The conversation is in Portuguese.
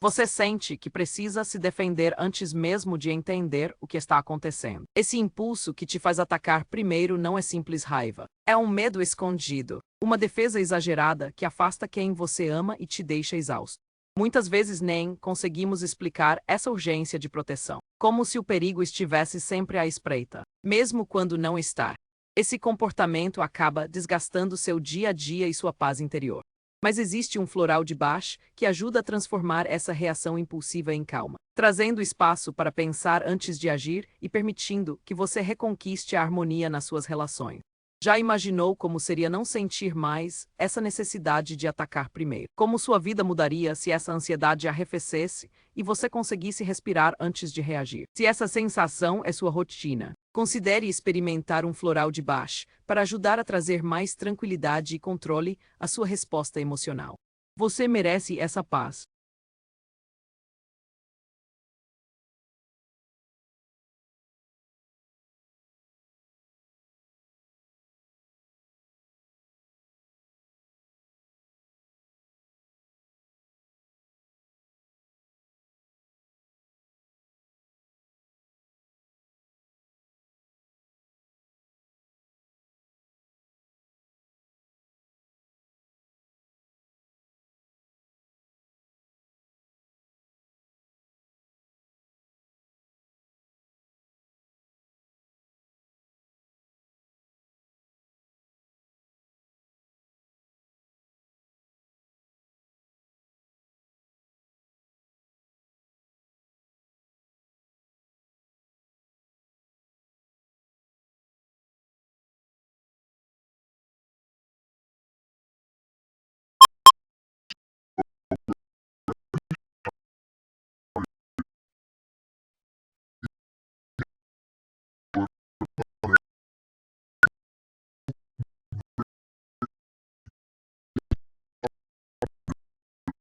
Você sente que precisa se defender antes mesmo de entender o que está acontecendo. Esse impulso que te faz atacar primeiro não é simples raiva. É um medo escondido, uma defesa exagerada que afasta quem você ama e te deixa exausto. Muitas vezes nem conseguimos explicar essa urgência de proteção, como se o perigo estivesse sempre à espreita, mesmo quando não está. Esse comportamento acaba desgastando seu dia a dia e sua paz interior. Mas existe um floral de Bach que ajuda a transformar essa reação impulsiva em calma, trazendo espaço para pensar antes de agir e permitindo que você reconquiste a harmonia nas suas relações. Já imaginou como seria não sentir mais essa necessidade de atacar primeiro? Como sua vida mudaria se essa ansiedade arrefecesse e você conseguisse respirar antes de reagir? Se essa sensação é sua rotina, considere experimentar um floral de Bach para ajudar a trazer mais tranquilidade e controle à sua resposta emocional. Você merece essa paz.